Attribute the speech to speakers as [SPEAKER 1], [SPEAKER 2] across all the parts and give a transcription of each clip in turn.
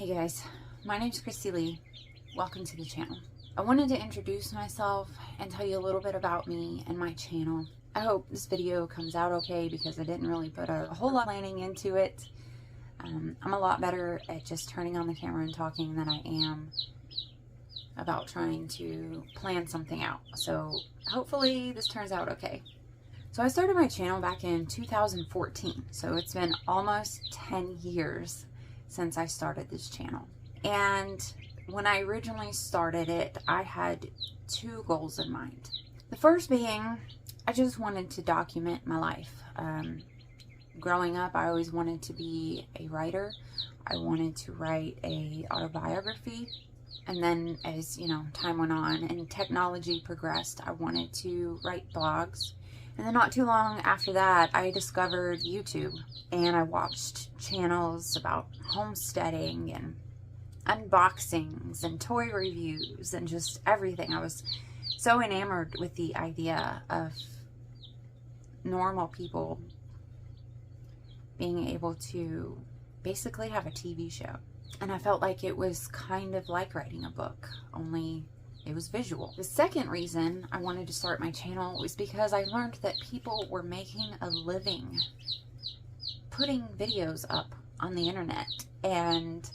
[SPEAKER 1] Hey guys, my name's Christy Lee. Welcome to the channel. I wanted to introduce myself and tell you a little bit about me and my channel. I hope this video comes out okay because I didn't really put a whole lot of planning into it. I'm a lot better at just turning on the camera and talking than I am about trying to plan something out. So hopefully this turns out okay. So I started my channel back in 2014. So it's been almost 10 years since I started this channel. And when I originally started it, I had two goals in mind. The first being, I just wanted to document my life. Growing up, I always wanted to be a writer. I wanted to write a autobiography. And then as time went on and technology progressed, I wanted to write blogs. And then not too long after that, I discovered YouTube, and I watched channels about homesteading and unboxings and toy reviews and just everything. I was so enamored with the idea of normal people being able to basically have a TV show. And I felt like it was kind of like writing a book, only it was visual. The second reason I wanted to start my channel was because I learned that people were making a living putting videos up on the internet. And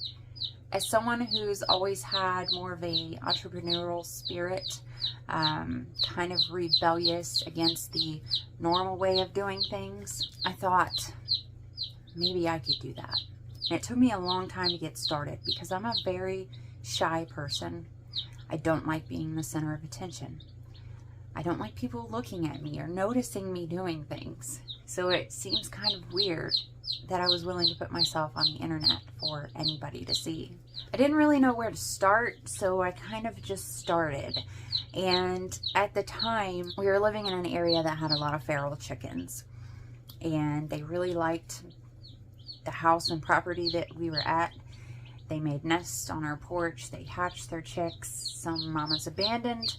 [SPEAKER 1] as someone who's always had more of a entrepreneurial spirit, kind of rebellious against the normal way of doing things, I thought maybe I could do that. And it took me a long time to get started because I'm a very shy person. I don't like being the center of attention. I don't like people looking at me or noticing me doing things. So it seems kind of weird that I was willing to put myself on the internet for anybody to see. I didn't really know where to start, so I kind of just started. And at the time, we were living in an area that had a lot of feral chickens. And they really liked the house and property that we were at. They made nests on our porch. They hatched their chicks. Some mamas abandoned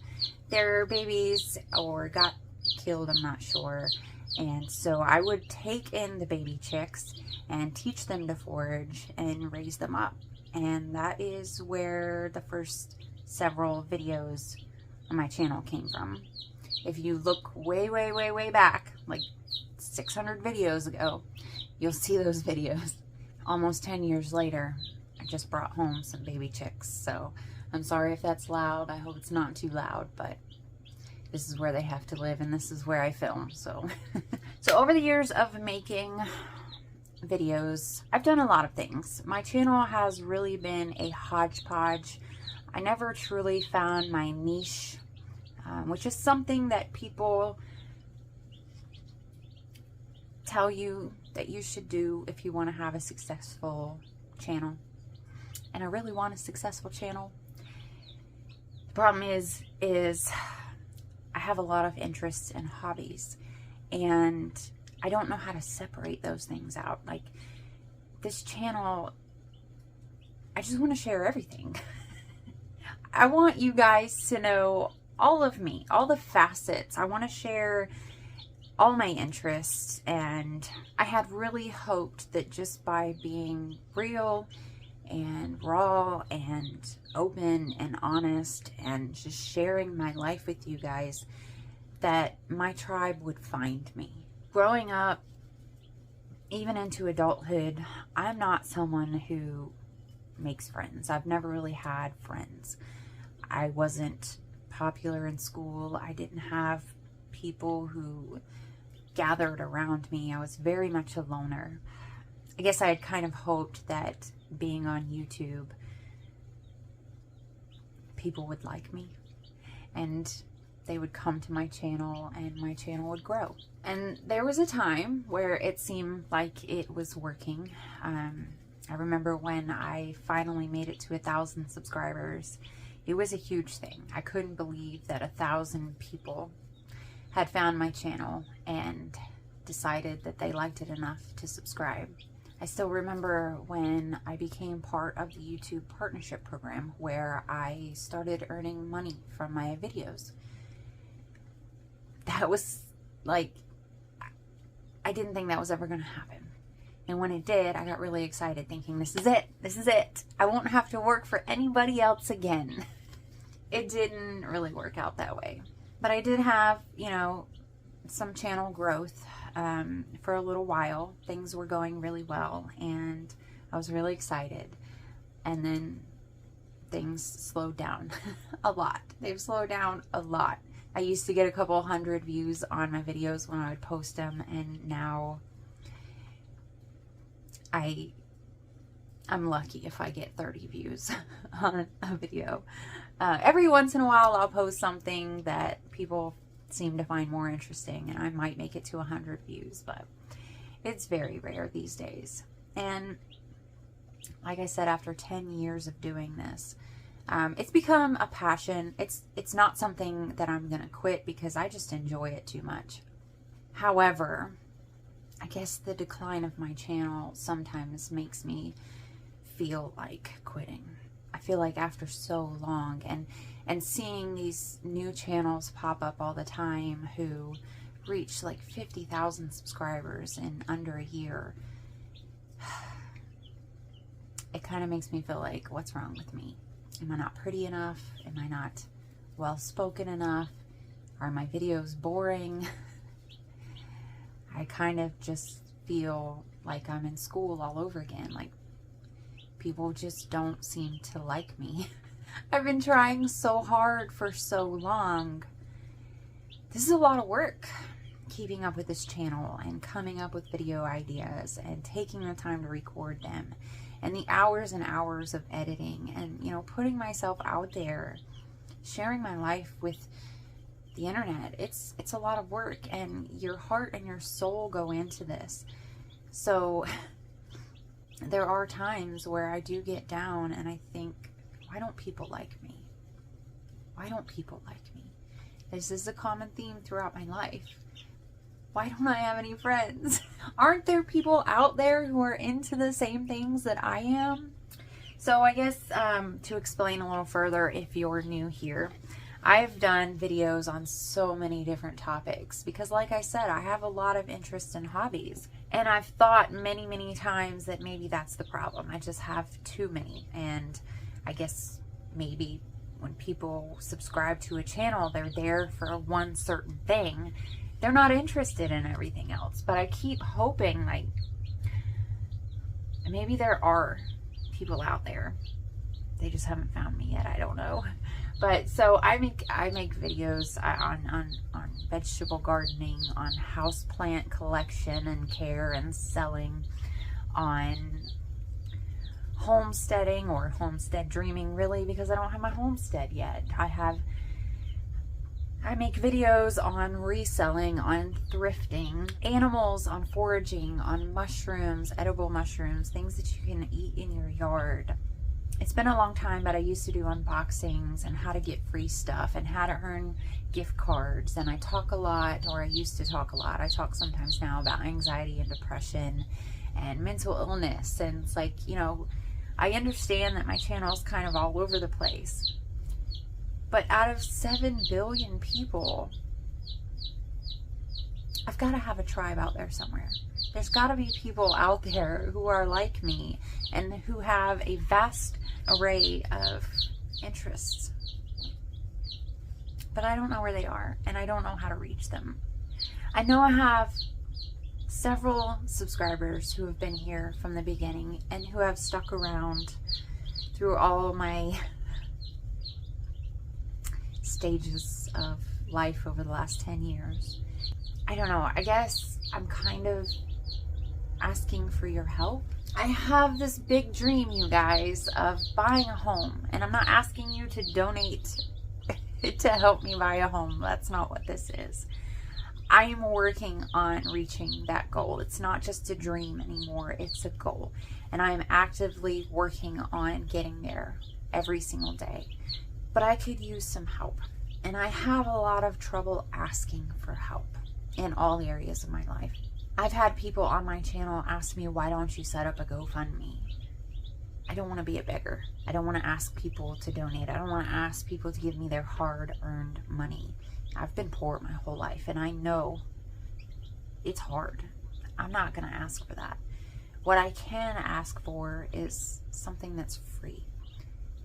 [SPEAKER 1] their babies or got killed, I'm not sure. And so I would take in the baby chicks and teach them to forage and raise them up. And that is where the first several videos on my channel came from. If you look way, way, way, way back, like 600 videos ago, you'll see those videos. Almost 10 years later, I just brought home some baby chicks, so I'm sorry if that's loud. I hope it's not too loud, but this is where they have to live and this is where I film. So over the years of making videos, I've done a lot of things. My channel has really been a hodgepodge. I never truly found my niche, which is something that people tell you that you should do if you want to have a successful channel. And I really want a successful channel. The problem is I have a lot of interests and hobbies, and I don't know how to separate those things out. Like this channel, I just want to share everything. I want you guys to know all of me, all the facets. I want to share all my interests, and I had really hoped that just by being real and raw and open and honest and just sharing my life with you guys, that my tribe would find me. Growing up, even into adulthood, I'm not someone who makes friends. I've never really had friends. I wasn't popular in school. I didn't have people who gathered around me. I was very much a loner. I guess I had kind of hoped that being on YouTube, people would like me and they would come to my channel and my channel would grow. And there was a time where it seemed like it was working. I remember when I finally made it to 1,000 subscribers. It was a huge thing. I couldn't believe that 1,000 people had found my channel and decided that they liked it enough to subscribe. I still remember when I became part of the YouTube partnership program where I started earning money from my videos. That was like, I didn't think that was ever going to happen. And when it did, I got really excited thinking, this is it. This is it. I won't have to work for anybody else again. It didn't really work out that way. But I did have, you know, some channel growth for a little while. Things were going really well and I was really excited. And then things slowed down a lot. They've slowed down a lot. I used to get a couple hundred views on my videos when I would post them, and now I'm lucky if I get 30 views on a video. Every once in a while I'll post something that people seem to find more interesting and I might make it to 100 views, but it's very rare these days. And like I said, after 10 years of doing this, it's become a passion. It's not something that I'm gonna quit because I just enjoy it too much. However, I guess the decline of my channel sometimes makes me feel like quitting. I feel like after so long and seeing these new channels pop up all the time who reach like 50,000 subscribers in under a year, it kind of makes me feel like, what's wrong with me? Am I not pretty enough? Am I not well-spoken enough? Are my videos boring? I kind of just feel like I'm in school all over again. Like, people just don't seem to like me. I've been trying so hard for so long. This is a lot of work, keeping up with this channel and coming up with video ideas and taking the time to record them, and the hours and hours of editing and, you know, putting myself out there, sharing my life with the internet. It's a lot of work, and your heart and your soul go into this. So there are times where I do get down and I think, why don't people like me? Why don't people like me? This is a common theme throughout my life. Why don't I have any friends? Aren't there people out there who are into the same things that I am? So I guess to explain a little further, if you're new here, I've done videos on so many different topics because, like I said, I have a lot of interests and hobbies. And I've thought many, many times that maybe that's the problem. I just have too many. And I guess maybe when people subscribe to a channel, they're there for one certain thing. They're not interested in everything else. But I keep hoping, like, maybe there are people out there. They just haven't found me yet. I don't know. But so I make videos on vegetable gardening, on houseplant collection and care and selling, on homesteading or homestead dreaming, really, because I don't have my homestead yet. I make videos on reselling, on thrifting, animals, on foraging, on mushrooms, edible mushrooms, things that you can eat in your yard. It's been a long time, but I used to do unboxings and how to get free stuff and how to earn gift cards. And I talk a lot, or I used to talk a lot. I talk sometimes now about anxiety and depression and mental illness. And it's like, you know, I understand that my channel is kind of all over the place. But out of 7 billion people, I've got to have a tribe out there somewhere. There's got to be people out there who are like me and who have a vast array of interests. But I don't know where they are, and I don't know how to reach them. I know I have several subscribers who have been here from the beginning and who have stuck around through all my stages of life over the last 10 years. I don't know, I guess I'm kind of asking for your help. I have this big dream, you guys, of buying a home, and I'm not asking you to donate to help me buy a home. That's not what this is. I am working on reaching that goal. It's not just a dream anymore, it's a goal, and I am actively working on getting there every single day. But I could use some help, and I have a lot of trouble asking for help in all areas of my life. I've had people on my channel ask me, why don't you set up a GoFundMe? I don't want to be a beggar. I don't want to ask people to donate. I don't want to ask people to give me their hard-earned money. I've been poor my whole life, and I know it's hard. I'm not going to ask for that. What I can ask for is something that's free,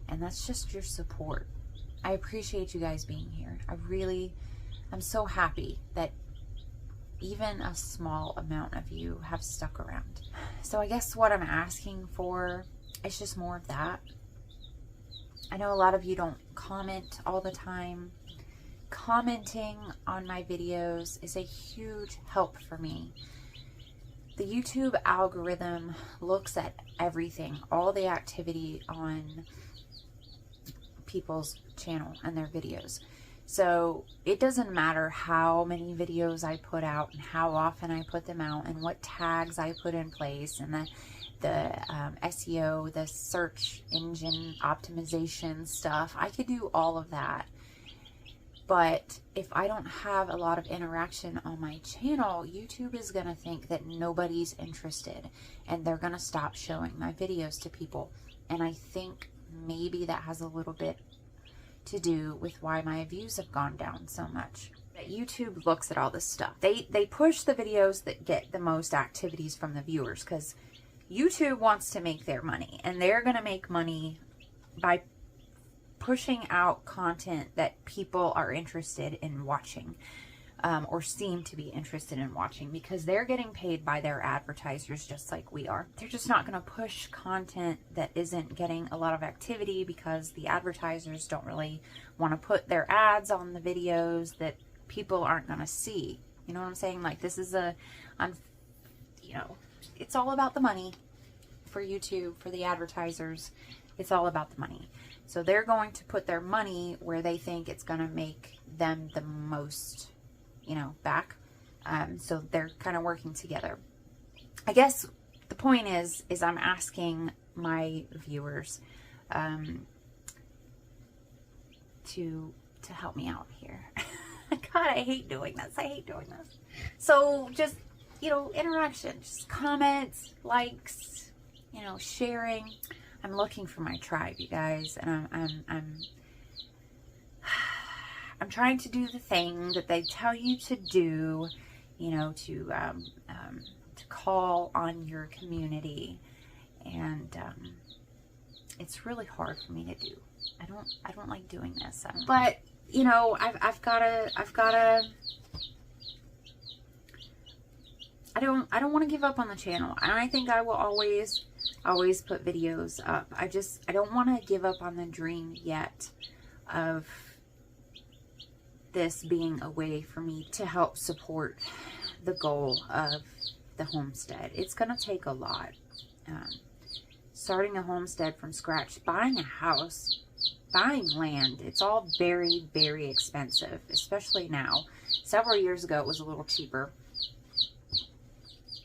[SPEAKER 1] and that's just your support. I appreciate you guys being here. I'm so happy that even a small amount of you have stuck around. So I guess what I'm asking for is just more of that. I know a lot of you don't comment all the time. Commenting on my videos is a huge help for me. The YouTube algorithm looks at everything, all the activity on people's channel and their videos. So it doesn't matter how many videos I put out and how often I put them out and what tags I put in place and the SEO, the search engine optimization stuff. I could do all of that. But if I don't have a lot of interaction on my channel, YouTube is going to think that nobody's interested and they're going to stop showing my videos to people. And I think maybe that has a little bit to do with why my views have gone down so much. But YouTube looks at all this stuff. They push the videos that get the most activities from the viewers because YouTube wants to make their money, and they're going to make money by pushing out content that people are interested in watching, or seem to be interested in watching, because they're getting paid by their advertisers just like we are. They're just not going to push content that isn't getting a lot of activity because the advertisers don't really want to put their ads on the videos that people aren't going to see. You know what I'm saying? Like, this is it's all about the money for YouTube, for the advertisers. It's all about the money. So they're going to put their money where they think it's going to make them the most, back. So they're kind of working together. I guess the point is I'm asking my viewers to help me out here. God, I hate doing this. So just, interaction, just comments, likes, sharing. I'm looking for my tribe, you guys, and I'm trying to do the thing that they tell you to do, to call on your community, and it's really hard for me to do. I don't like doing this, but I've gotta. I don't want to give up on the channel, and I think I will always put videos up. I don't want to give up on the dream yet of this being a way for me to help support the goal of the homestead. It's going to take a lot. Starting a homestead from scratch, buying a house, buying land, it's all very, very expensive, especially now. Several years ago, it was a little cheaper.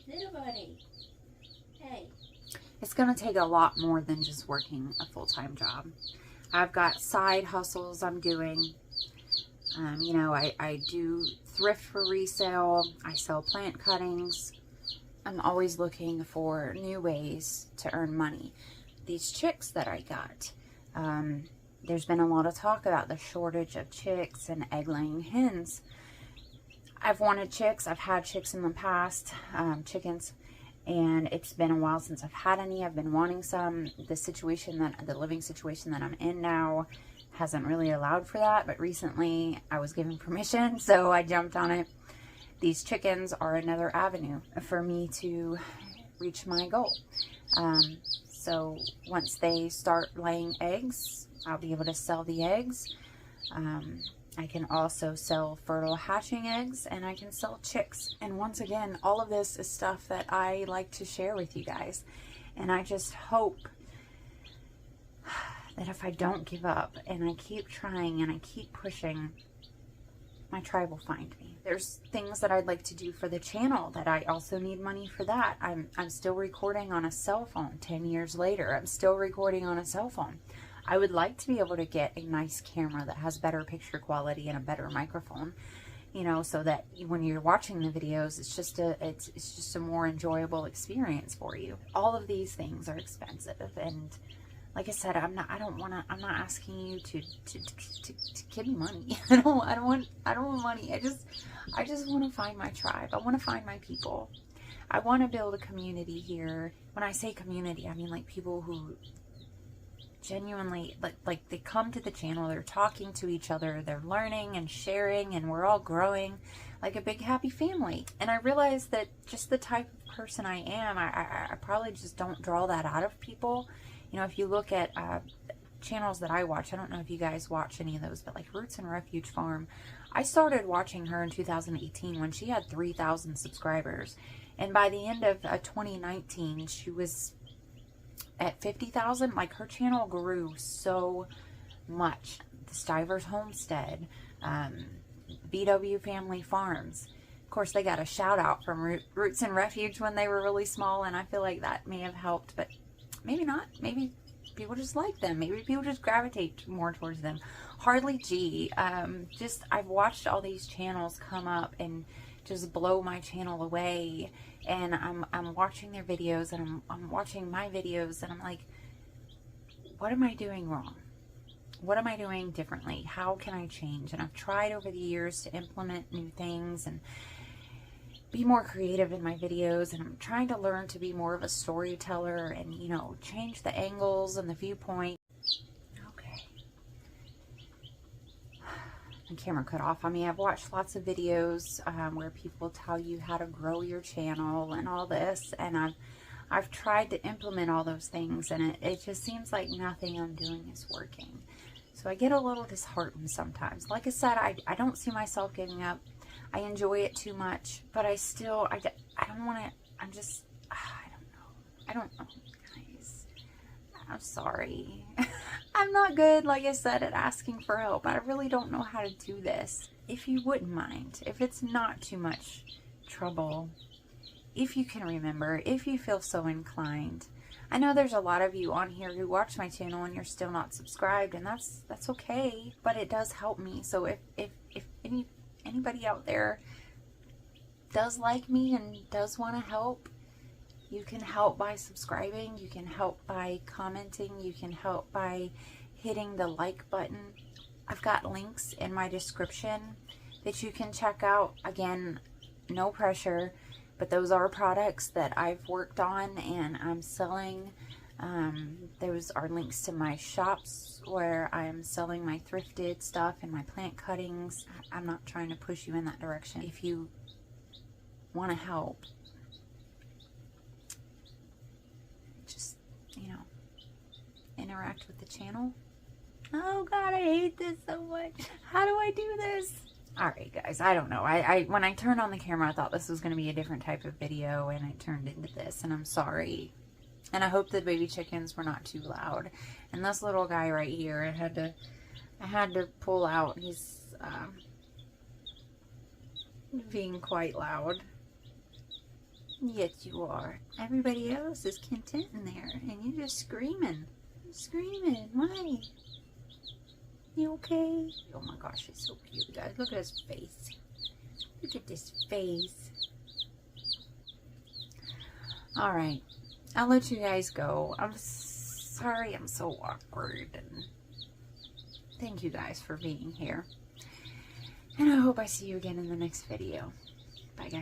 [SPEAKER 2] Little buddy. Hey.
[SPEAKER 1] It's going to take a lot more than just working a full-time job. I've got side hustles I'm doing. I do thrift for resale. I sell plant cuttings. I'm always looking for new ways to earn money. These chicks that I got, there's been a lot of talk about the shortage of chicks and egg-laying hens. I've wanted chicks. I've had chicks in the past, chickens, and it's been a while since I've had any. I've been wanting some. The living situation that I'm in now hasn't really allowed for that, but recently I was given permission, so I jumped on it. These chickens are another avenue for me to reach my goal. So once they start laying eggs, I'll be able to sell the eggs. I can also sell fertile hatching eggs, and I can sell chicks. And once again, all of this is stuff that I like to share with you guys. And I just hope that if I don't give up and I keep trying and I keep pushing, my tribe will find me. There's things that I'd like to do for the channel that I also need money for that. I'm still recording on a cell phone 10 years later. I'm still recording on a cell phone. I would like to be able to get a nice camera that has better picture quality and a better microphone, so that when you're watching the videos, it's just a more enjoyable experience for you. All of these things are expensive, and like I said, I'm not asking you to give me money. I don't want money. I just want to find my tribe. I want to find my people. I want to build a community here. When I say community, I mean like people who genuinely, like they come to the channel, they're talking to each other, they're learning and sharing, and we're all growing like a big happy family. And I realize that just the type of person I am, I probably just don't draw that out of people. You know, if you look at channels that I watch, I don't know if you guys watch any of those, but like Roots and Refuge Farm, I started watching her in 2018 when she had 3,000 subscribers. And by the end of 2019, she was at 50,000. Like, her channel grew so much. The Stivers Homestead, BW Family Farms. Of course, they got a shout out from Roots and Refuge when they were really small, and I feel like that may have helped, but maybe not. Maybe people just like them. Maybe people just gravitate more towards them. Hardly G. I've watched all these channels come up and just blow my channel away, and I'm watching their videos, and I'm watching my videos, and I'm like, what am I doing wrong? What am I doing differently? How can I change? And I've tried over the years to implement new things and be more creative in my videos, and I'm trying to learn to be more of a storyteller and, you know, change the angles and the viewpoint. Okay. My camera cut off. I mean, I've watched lots of videos where people tell you how to grow your channel and all this, and I've tried to implement all those things, and it just seems like nothing I'm doing is working. So I get a little disheartened sometimes. Like I said, I don't see myself giving up. I enjoy it too much, but I don't want to, I don't know, guys. I'm sorry. I'm not good, like I said, at asking for help. I really don't know how to do this. If you wouldn't mind, if it's not too much trouble, if you can remember, if you feel so inclined. I know there's a lot of you on here who watch my channel and you're still not subscribed, and that's okay, but it does help me. So if anybody out there does like me and does want to help, you can help by subscribing, you can help by commenting, you can help by hitting the like button. I've got links in my description that you can check out. Again, no pressure, but those are products that I've worked on and I'm selling. Those are links to my shops where I'm selling my thrifted stuff and my plant cuttings. I'm not trying to push you in that direction. If you want to help, just, you know, interact with the channel. Oh God, I hate this so much. How do I do this? Alright guys, I don't know. When I turned on the camera, I thought this was going to be a different type of video, and it turned into this, and I'm sorry. And I hope the baby chickens were not too loud. And this little guy right here, I had to pull out. He's being quite loud. Yes, you are. Everybody else is content in there, and you're just screaming. Screaming. Why? You okay? Oh my gosh, he's so cute, guys. Look at his face. Look at this face. Alright. I'll let you guys go. I'm sorry I'm so awkward. And thank you guys for being here. And I hope I see you again in the next video. Bye, guys.